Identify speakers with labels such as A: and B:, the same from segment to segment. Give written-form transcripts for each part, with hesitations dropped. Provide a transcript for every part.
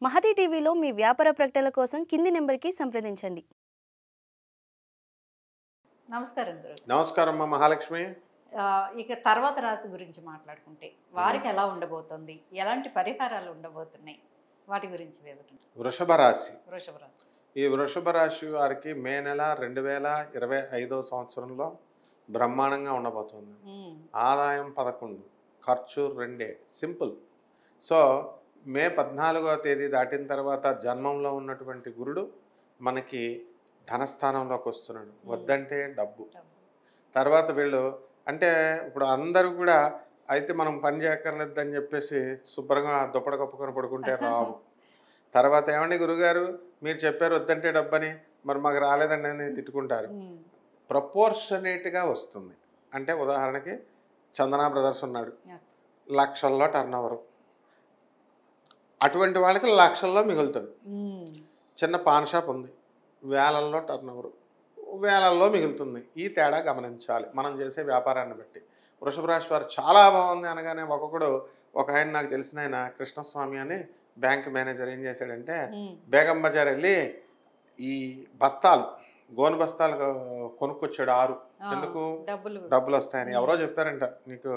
A: మహతి టీవీలో మీ వ్యాపార ప్రకటనల కోసం కింది నెంబర్కి సంప్రదించండి.
B: నమస్కారం గురు.
C: నమస్కారం అమ్మ మహాలక్ష్మి.
B: ఇక తర్వాత రాశి గురించి మాట్లాడుకుంటే వారికి ఎలా ఉండబోతుంది, ఎలాంటి పరిహారాలు ఉండబోతున్నాయి, వాటి గురించి వివరణ.
C: వృషభ రాశి.
B: వృషభ రాశి.
C: ఈ వృషభ రాశి వారికి మే నెల 2025 సంవత్సరంలో బ్రహ్మాండంగా ఉండబోతుంది. ఆదాయం 11, ఖర్చు 2. సింపుల్. సో మే 14వ తేదీ దాటిన తర్వాత జన్మంలో ఉన్నటువంటి గురుడు మనకి ధనస్థానంలోకి వస్తున్నాడు. వద్దంటే డబ్బు. తర్వాత వీళ్ళు అంటే ఇప్పుడు అందరూ కూడా అయితే మనం పని చేయక్కర్లేదని చెప్పేసి శుభ్రంగా దుప్పటి కప్పుకొని పడుకుంటే రావు. తర్వాత ఏమండి గురుగారు మీరు చెప్పారు వద్దంటే డబ్బని, మరి మాకు రాలేదండి అని తిట్టుకుంటారు. ప్రపోర్షనేట్గా వస్తుంది. అంటే ఉదాహరణకి చందనా బ్రదర్స్ ఉన్నాడు, లక్షల్లో టర్న్ ఓవర్, అటువంటి వాళ్ళకి లక్షల్లో మిగులుతుంది. చిన్న పాన్ షాప్ ఉంది, వేలల్లో టర్న్ ఓవర్, వేలల్లో మిగులుతుంది. ఈ తేడా గమనించాలి మనం చేసే వ్యాపారాన్ని బట్టి. వృషభ రాశి వారు చాలా బాగుంది అనగానే ఒక ఆయన నాకు తెలిసిన ఆయన కృష్ణస్వామి అని బ్యాంక్ మేనేజర్ ఏం చేశాడంటే బేగం బజార్ వెళ్ళి ఈ బస్తాలు గోను బస్తాలు కొనుక్కొచ్చాడు 6. ఎందుకు? డబ్బులు వస్తాయని. ఎవరో చెప్పారంట నీకు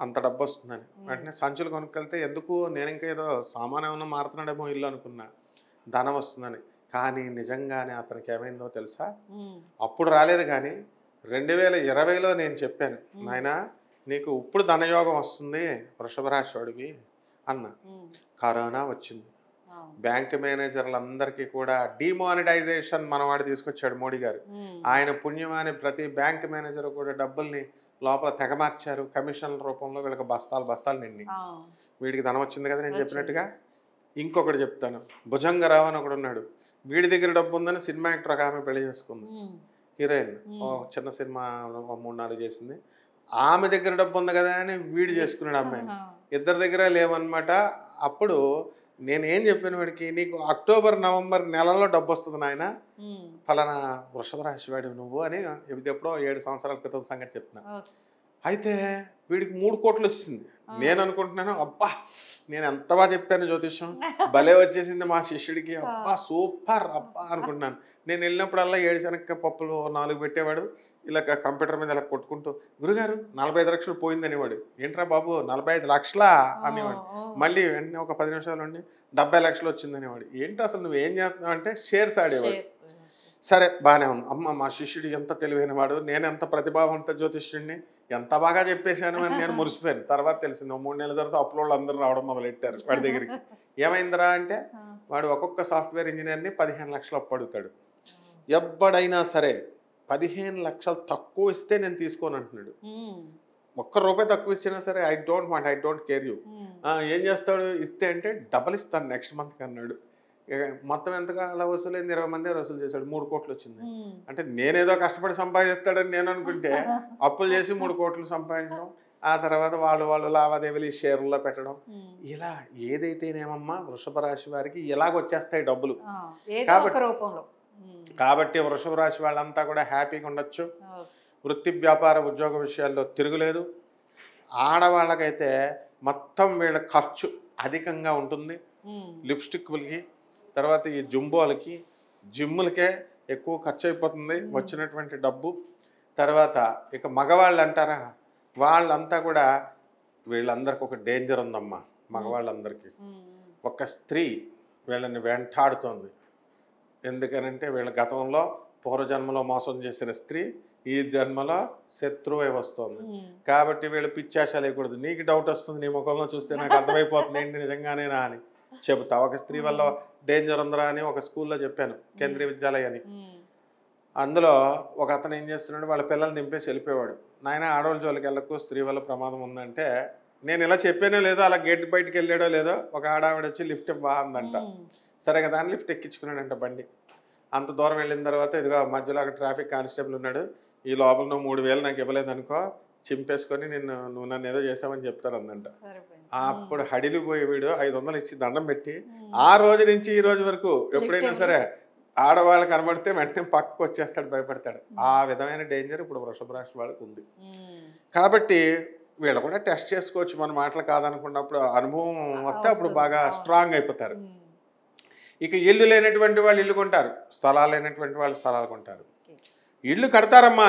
C: అంత డబ్బు వస్తుందని. వెంటనే సంచులు కొనుక్కెళ్తే ఎందుకు, నేను ఇంకా ఏదో సామాన్ ఏమన్నా మారుతున్నాడేమో ఇల్లు అనుకున్నా, ధనం వస్తుందని. కానీ నిజంగానే అతనికి ఏమైందో తెలుసా? అప్పుడు రాలేదు కానీ 2020లో నేను చెప్పాను, నాయనా నీకు ఇప్పుడు ధనయోగం వస్తుంది వృషభ రాశి వాడివి అన్న. కరోనా వచ్చింది. బ్యాంక్ మేనేజర్లందరికీ కూడా డిమానిటైజేషన్ మనవాడు తీసుకొచ్చాడు మోడీ గారు. ఆయన పుణ్యమాని ప్రతి బ్యాంక్ మేనేజర్ కూడా డబ్బుల్ని లోపల తెగమార్చారు. కమిషన్ల రూపంలో వీళ్ళకి బస్తాలు నిండి. వీడికి ధనం వచ్చింది కదా నేను చెప్పినట్టుగా. ఇంకొకటి చెప్తాను, భుజంగరావు అని ఒకడు ఉన్నాడు. వీడి దగ్గర డబ్బు ఉందని సినిమా యాక్టర్ ఒక ఆమె పెళ్లి చేసుకుంది, హీరోయిన్. చిన్న సినిమా 3-4 చేసింది. ఆమె దగ్గర డబ్బు ఉంది కదా అని వీడు చేసుకున్నాడు అమ్మాయిని. ఇద్దరి దగ్గర లేవన్నమాట. అప్పుడు నేనేం చెప్పాను వాడికి, నీకు అక్టోబర్ నవంబర్ నెలలో డబ్బు వస్తుంది నాయన, ఫలానా వృషభ రాశి వాడి నువ్వు అని ఎప్పుడో 7 సంవత్సరాల క్రితం సంగతి చెప్తున్నా. అయితే వీడికి 3 కోట్లు వచ్చింది. నేను అనుకుంటున్నాను అబ్బా నేను ఎంత బాగా చెప్పాను జ్యోతిష్యం, భలే వచ్చేసింది మా శిష్యుడికి, అబ్బా సూపర్ అబ్బా అనుకుంటున్నాను. నేను వెళ్ళినప్పుడల్లా 7 శనగకాయ పప్పులు 4 పెట్టేవాడు. ఇలా కంప్యూటర్ మీద ఇలా కొట్టుకుంటూ గురుగారు 45 లక్షలు పోయింది అనేవాడు. ఏంట్రా బాబు 45 లక్షలా అనేవాడు. మళ్ళీ వెంటనే ఒక 10 నిమిషాలు ఉండి 70 లక్షలు వచ్చింది అనేవాడు. ఏంటి అసలు నువ్వు ఏం చేస్తున్నావు అంటే షేర్స్ ఆడేవాడు. సరే బాగానే ఉంది. అమ్మ మా శిష్యుడు ఎంత తెలివైన వాడు, నేను ఎంత ప్రతిభావంత జ్యోతిష్యుడిని, ఎంత బాగా చెప్పేశాను అని నేను మురిసిపోయాను. తర్వాత తెలిసింది 3 నెలల తర్వాత అప్లోడ్లు అందరూ రావడం మొదలెట్టారు వాడి దగ్గరికి. ఏమైందిరా అంటే వాడు ఒక్కొక్క సాఫ్ట్వేర్ ఇంజనీర్ని 15 లక్షలు అప్పు అడుగుతాడు. ఎవ్వడైనా సరే 15 లక్షలు తక్కువ ఇస్తే నేను తీసుకోను అంటున్నాడు. ₹1 తక్కువ ఇచ్చినా సరే ఐ డోంట్ కేర్ యూ. ఏం చేస్తాడు ఇస్తే అంటే డబల్ ఇస్తాను నెక్స్ట్ మంత్కి అన్నాడు. మొత్తం ఎంతగా అలా వసూలైంది, 20 మంది వసూలు చేశాడు. 3 కోట్లు వచ్చింది. అంటే నేనేదో కష్టపడి సంపాదిస్తాడని నేను అనుకుంటే అప్పులు చేసి 3 కోట్లు సంపాదించడం, ఆ తర్వాత వాళ్ళు లావాదేవీలు షేర్లో పెట్టడం, ఇలా ఏదైతేనేమమ్మా వృషభ రాశి వారికి ఇలాగొచ్చేస్తాయి డబ్బులు. కాబట్టి వృషభ రాశి వాళ్ళంతా కూడా హ్యాపీగా ఉండొచ్చు. వృత్తి వ్యాపార ఉద్యోగ విషయాల్లో తిరుగులేదు. ఆడవాళ్ళకైతే మొత్తం వీళ్ళ ఖర్చు అధికంగా ఉంటుంది. లిప్స్టిక్లకి, తర్వాత ఈ జుంబోలకి, జిమ్ములకే ఎక్కువ ఖర్చు అయిపోతుంది వచ్చినటువంటి డబ్బు. తర్వాత ఇక మగవాళ్ళు అంటారా, వాళ్ళంతా కూడా వీళ్ళందరికీ ఒక డేంజర్ ఉందమ్మా. మగవాళ్ళందరికీ ఒక స్త్రీ వీళ్ళని వెంటాడుతోంది. ఎందుకనంటే వీళ్ళ గతంలో పూర్వజన్మలో మోసం చేసిన స్త్రీ ఈ జన్మలో శత్రువై వస్తుంది. కాబట్టి వీళ్ళు పిచ్చాశ లేకూడదు. నీకు డౌట్ వస్తుంది, నీ ముఖంలో చూస్తే నాకు అర్థమైపోతుంది ఏంటి నిజంగానేనా అని చెబుతా. ఒక స్త్రీ వల్ల డేంజర్ ఉందరా అని ఒక స్కూల్లో చెప్పాను, కేంద్రీయ విద్యాలయ అని. అందులో ఒక అతను ఏం చేస్తున్నాడు, వాళ్ళ పిల్లల్ని దింపేసి వెళ్ళిపోయాడు. నాయన ఆడవాళ్ళ జోలికి వెళ్ళకు, స్త్రీ వల్ల ప్రమాదం ఉందంటే నేను ఇలా చెప్పానో లేదో, అలా గేట్ బయటికి వెళ్ళాడో లేదో ఒక ఆడావిడ వచ్చి లిఫ్ట్ బాగుందంట. సరే కదా అని లిఫ్ట్ ఎక్కించుకున్నాడంట బండి. అంత దూరం వెళ్ళిన తర్వాత ఇదిగో మధ్యలో అక్కడ ట్రాఫిక్ కానిస్టేబుల్ ఉన్నాడు, ఈ లోపల నువ్వు 3,000 నాకు ఇవ్వలేదు అనుకో, చింపేసుకొని నువ్వు నన్ను ఏదో చేసావని చెప్తారు అందంట. అప్పుడు హడిలిపోయి వీడు 500 ఇచ్చి దండం పెట్టి ఆ రోజు నుంచి ఈ రోజు వరకు ఎప్పుడైనా సరే ఆడవాళ్ళు కనబడితే వెంటనే పక్కకు వచ్చేస్తాడు, భయపడతాడు. ఆ విధమైన డేంజర్ ఇప్పుడు వృషభ రాశి వాళ్ళకి ఉంది. కాబట్టి వీళ్ళు కూడా టెస్ట్ చేసుకోవచ్చు, మన మాటలు కాదనుకున్నప్పుడు అనుభవం వస్తే అప్పుడు బాగా స్ట్రాంగ్ అయిపోతారు. ఇక ఇల్లు లేనటువంటి వాళ్ళు ఇల్లు కొంటారు, స్థలాలు లేనటువంటి వాళ్ళు స్థలాలు కొంటారు. ఇల్లు కడతారమ్మా,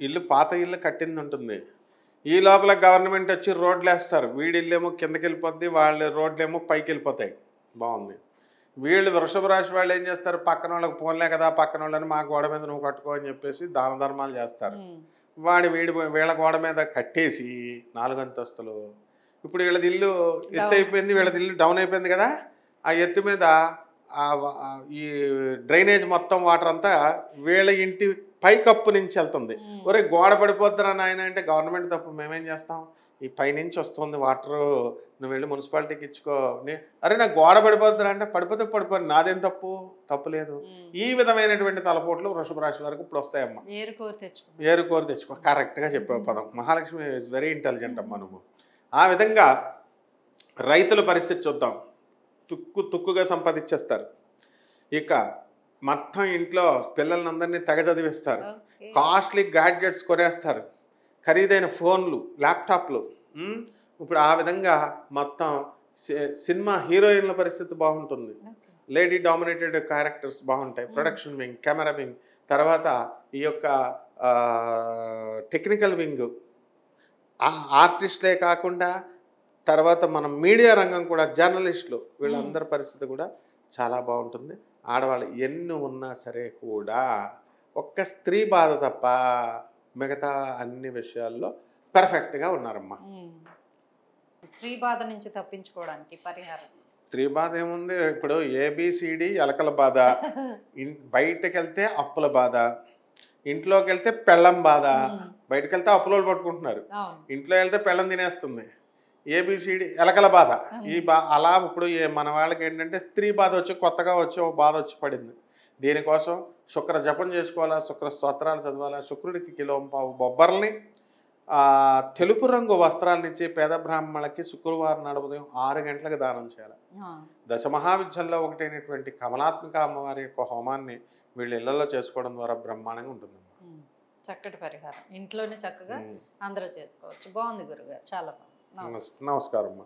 C: ఇల్లు పాత ఇల్లు కట్టింది ఉంటుంది. ఈ లోపల గవర్నమెంట్ వచ్చి రోడ్లు వేస్తారు. వీడి ఇల్లేమో కిందకి వెళ్ళిపోద్ది, వాళ్ళ రోడ్లేమో పైకి వెళ్ళిపోతాయి. బాగుంది. వీళ్ళు వృషభ రాశి వాళ్ళు ఏం చేస్తారు, పక్కన వాళ్ళకి పోన్లే కదా, పక్కన వాళ్ళని మా గోడ మీద నువ్వు కట్టుకో అని చెప్పేసి దాన ధర్మాలు చేస్తారు. వీళ్ళ గోడ మీద కట్టేసి 4 అంతస్తులు. ఇప్పుడు వీళ్ళది ఇల్లు ఎత్తు అయిపోయింది, వీళ్ళది ఇల్లు డౌన్ అయిపోయింది కదా. ఆ ఎత్తు మీద ఈ డ్రైనేజ్ మొత్తం వాటర్ అంతా వీళ్ళ ఇంటి పైకప్పు నుంచి వెళ్తుంది. ఒరే గోడ పడిపోద్దురా నాయన అంటే గవర్నమెంట్ తప్పు, మేమేం చేస్తాం, ఈ పైనుంచి వస్తుంది వాటరు, నువ్వు వెళ్ళి మున్సిపాలిటీకి ఇచ్చుకో. అరే నాకు గోడ పడిపోద్దురా అంటే పడిపోతే నాదేం తప్పు లేదు. ఈ విధమైనటువంటి తలపోట్లు వృషభ రాశి వరకు ఇప్పుడు వస్తాయమ్మా. ఏరుకోరు తెచ్చుకో. కరెక్ట్గా చెప్పావు పదం. మహాలక్ష్మి ఇస్ వెరీ ఇంటెలిజెంట్ అమ్మా నువ్వు. ఆ విధంగా రైతుల పరిస్థితి చూద్దాం. తుక్కుగా సంపాదించేస్తారు. ఇక మొత్తం ఇంట్లో పిల్లలందరినీ తెగ చదివిస్తారు. కాస్ట్లీ గ్యాడ్జెట్స్ కొనేస్తారు, ఖరీదైన ఫోన్లు, ల్యాప్టాప్లు. ఇప్పుడు ఆ విధంగా మొత్తం సినిమా హీరోయిన్ల పరిస్థితి బాగుంటుంది. లేడీ డామినేటెడ్ క్యారెక్టర్స్ బాగుంటాయి. ప్రొడక్షన్ వింగ్, కెమెరా వింగ్, తర్వాత ఈ యొక్క టెక్నికల్ వింగ్, ఆర్టిస్టులే కాకుండా తర్వాత మన మీడియా రంగం కూడా, జర్నలిస్టులు, వీళ్ళందరి పరిస్థితి కూడా చాలా బాగుంటుంది. ఆడవాళ్ళు ఎన్ని ఉన్నా సరే కూడా ఒక్క స్త్రీ బాధ తప్ప మిగతా అన్ని విషయాల్లో పర్ఫెక్ట్గా ఉన్నారమ్మా.
B: స్త్రీ బాధ నుంచి తప్పించుకోవడానికి పరిహారం?
C: స్త్రీ బాధ ఏముంది, ఇప్పుడు ఏబిసిడి ఎలకల బాధ, బయటకు వెళ్తే అప్పుల బాధ, ఇంట్లోకి వెళ్తే పెళ్ళం బాధ. బయటకు వెళ్తే అప్పులు పట్టుకుంటున్నారు, ఇంట్లో వెళ్తే పెళ్ళం తినేస్తుంది. ఏబిసిడి ఎలకల బాధ. అలా ఇప్పుడు మన వాళ్ళకి ఏంటంటే స్త్రీ బాధ వచ్చి కొత్తగా వచ్చి ఓ బాధ వచ్చి పడింది. దీనికోసం శుక్ర జపం చేసుకోవాలా, శుక్ర స్తోత్రాలు చదవాలా, శుక్రుడికి కిలోంపావు బొబ్బర్లని, తెలుపు రంగు వస్త్రాలనిచ్చి పేద బ్రాహ్మణులకి శుక్రవారం నాడు ఉదయం 6 గంటలకు దానం చేయాలి. దశమహావిద్యల్లో ఒకటైనటువంటి కమలాత్మిక అమ్మవారి యొక్క హోమాన్ని వీళ్ళ ఇళ్లలో చేసుకోవడం ద్వారా బ్రహ్మాండంగా ఉంటుంది.
B: చక్కటి పరిహారం, ఇంట్లోనే చక్కగా అందరూ చేసుకోవచ్చు. బాగుంది గురుగారు, చాలా బాగుంది.
C: నమస్కారం అమ్మా.